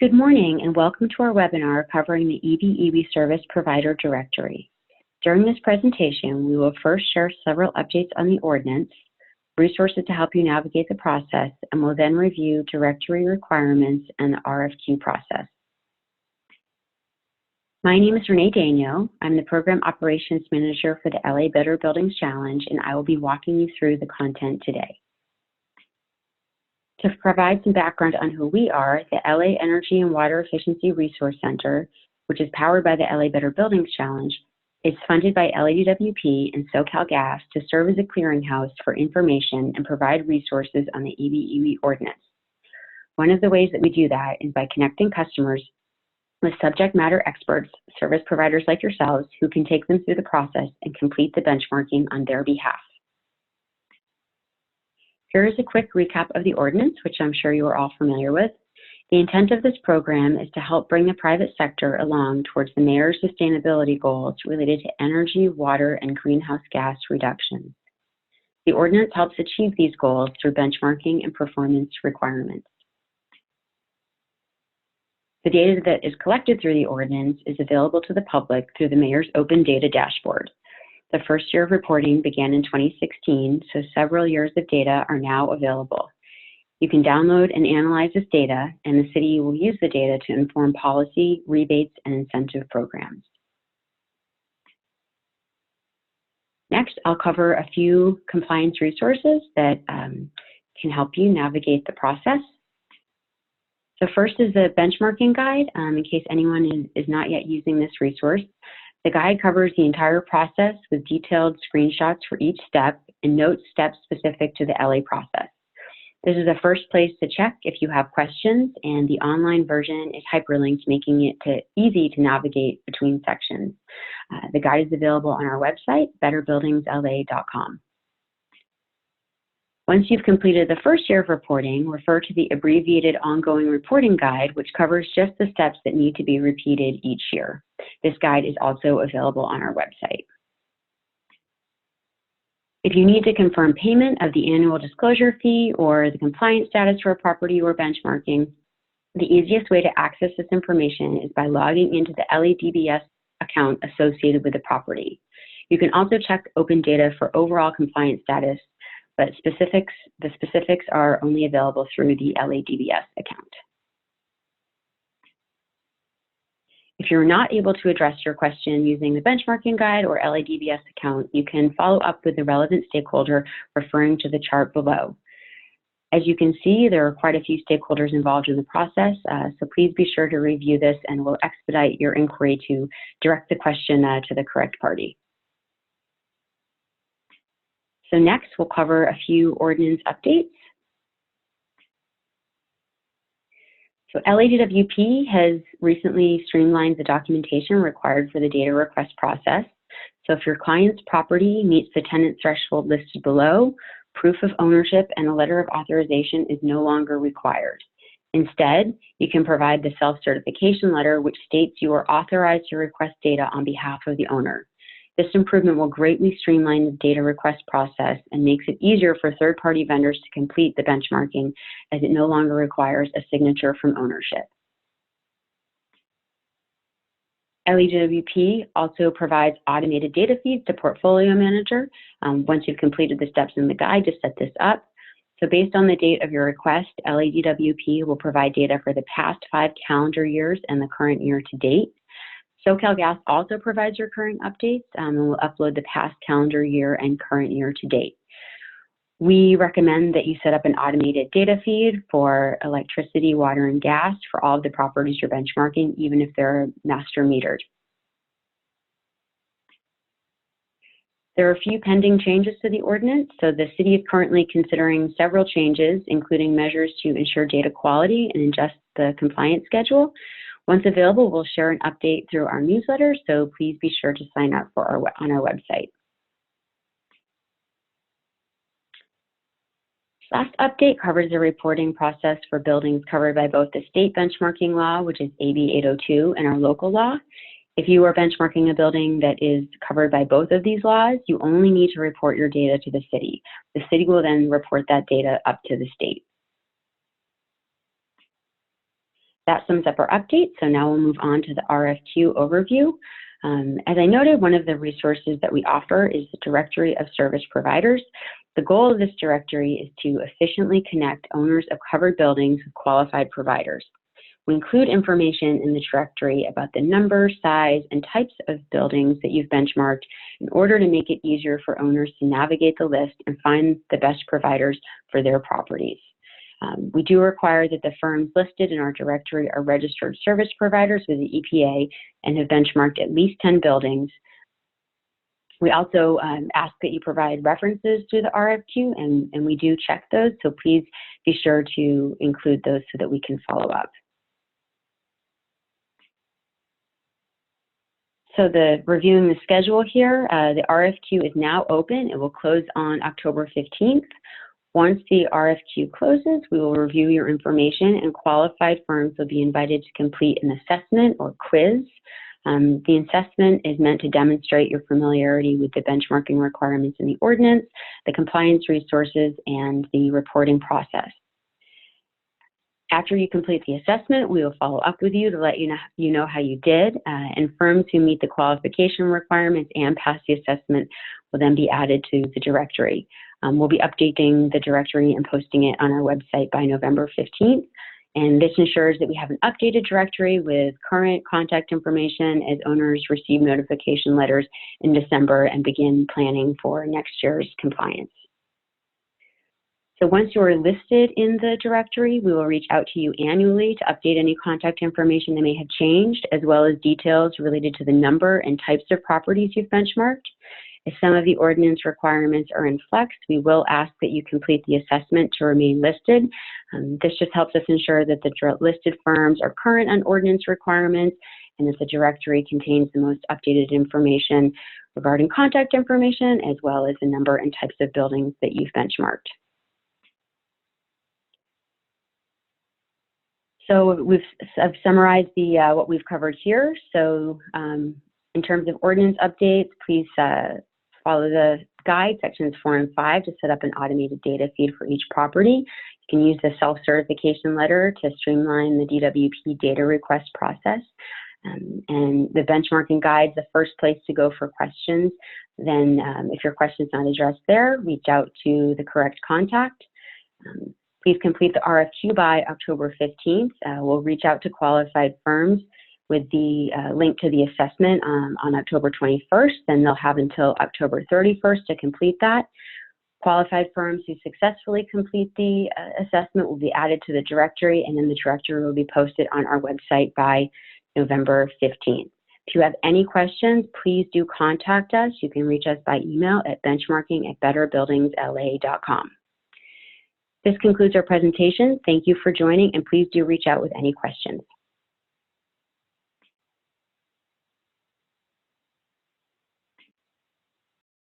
Good morning and welcome to our webinar covering the EBEWE Service Provider Directory. During this presentation, we will first share several updates on the ordinance, resources to help you navigate the process, and will then review directory requirements and the RFQ process. My name is Renee Daigneault. I'm the Program Operations Manager for the LA Better Buildings Challenge, and I will be walking you through the content today. To provide some background on who we are, the LA Energy and Water Efficiency Resource Center, which is powered by the LA Better Buildings Challenge, is funded by LADWP and SoCalGas to serve as a clearinghouse for information and provide resources on the EBEWE ordinance. One of the ways that we do that is by connecting customers with subject matter experts, service providers like yourselves, who can take them through the process and complete the benchmarking on their behalf. Here is a quick recap of the ordinance, which I'm sure you are all familiar with. The intent of this program is to help bring the private sector along towards the mayor's sustainability goals related to energy, water, and greenhouse gas reduction. The ordinance helps achieve these goals through benchmarking and performance requirements. The data that is collected through the ordinance is available to the public through the mayor's open data dashboard. The first year of reporting began in 2016, so several years of data are now available. You can download and analyze this data, and the city will use the data to inform policy, rebates, and incentive programs. Next, I'll cover a few compliance resources that can help you navigate the process. So first is the benchmarking guide, in case anyone is not yet using this resource. The guide covers the entire process with detailed screenshots for each step and notes steps specific to the LA process. This is the first place to check if you have questions, and the online version is hyperlinked, making it easy to navigate between sections. The guide is available on our website, betterbuildingsla.com. Once you've completed the first year of reporting, refer to the abbreviated ongoing reporting guide, which covers just the steps that need to be repeated each year. This guide is also available on our website. If you need to confirm payment of the annual disclosure fee or the compliance status for a property you are benchmarking, the easiest way to access this information is by logging into the LADBS account associated with the property. You can also check open data for overall compliance status, but the specifics are only available through the LADBS account. If you're not able to address your question using the benchmarking guide or LADBS account, you can follow up with the relevant stakeholder referring to the chart below. As you can see, there are quite a few stakeholders involved in the process, so please be sure to review this and we'll expedite your inquiry to direct the question to the correct party. So next, we'll cover a few ordinance updates. So LADWP has recently streamlined the documentation required for the data request process. So if your client's property meets the tenant threshold listed below, proof of ownership and a letter of authorization is no longer required. Instead, you can provide the self-certification letter, which states you are authorized to request data on behalf of the owner. This improvement will greatly streamline the data request process and makes it easier for third-party vendors to complete the benchmarking, as it no longer requires a signature from ownership. LADWP also provides automated data feeds to Portfolio Manager. Once you've completed the steps in the guide to set this up. So based on the date of your request, LADWP will provide data for the past 5 calendar years and the current year to date. SoCalGas also provides recurring updates and will upload the past calendar year and current year to date. We recommend that you set up an automated data feed for electricity, water, and gas for all of the properties you're benchmarking, even if they're master metered. There are a few pending changes to the ordinance. So the city is currently considering several changes, including measures to ensure data quality and adjust the compliance schedule. Once available, we'll share an update through our newsletter, so please be sure to sign up for on our website. Last update covers the reporting process for buildings covered by both the state benchmarking law, which is AB 802, and our local law. If you are benchmarking a building that is covered by both of these laws, you only need to report your data to the city. The city will then report that data up to the state. That sums up our update, so now we'll move on to the RFQ overview. As I noted, one of the resources that we offer is the Directory of Service Providers. The goal of this directory is to efficiently connect owners of covered buildings with qualified providers. We include information in the directory about the number, size, and types of buildings that you've benchmarked in order to make it easier for owners to navigate the list and find the best providers for their properties. We do require that the firms listed in our directory are registered service providers with the EPA and have benchmarked at least 10 buildings. We also ask that you provide references to the RFQ, and we do check those, so please be sure to include those so that we can follow up. So reviewing the schedule here, the RFQ is now open. It will close on October 15th. Once the RFQ closes, we will review your information, and qualified firms will be invited to complete an assessment or quiz. The assessment is meant to demonstrate your familiarity with the benchmarking requirements in the ordinance, the compliance resources, and the reporting process. After you complete the assessment, we will follow up with you to let you know how you did, and firms who meet the qualification requirements and pass the assessment will then be added to the directory. We'll be updating the directory and posting it on our website by November 15th, and this ensures that we have an updated directory with current contact information as owners receive notification letters in December and begin planning for next year's compliance. So once you are listed in the directory, we will reach out to you annually to update any contact information that may have changed, as well as details related to the number and types of properties you've benchmarked. If some of the ordinance requirements are in flux, we will ask that you complete the assessment to remain listed. This just helps us ensure that the listed firms are current on ordinance requirements and that the directory contains the most updated information regarding contact information, as well as the number and types of buildings that you've benchmarked. So I've summarized what we've covered here. So in terms of ordinance updates, please follow the guide, sections 4 and 5, to set up an automated data feed for each property. You can use the self-certification letter to streamline the DWP data request process. And the benchmarking guide is the first place to go for questions. Then if your question is not addressed there, reach out to the correct contact. Please complete the RFQ by October 15th. We'll reach out to qualified firms with the link to the assessment on October 21st, then they'll have until October 31st to complete that. Qualified firms who successfully complete the assessment will be added to the directory, and then the directory will be posted on our website by November 15th. If you have any questions, please do contact us. You can reach us by email at benchmarking@betterbuildingsla.com. This concludes our presentation. Thank you for joining, and please do reach out with any questions.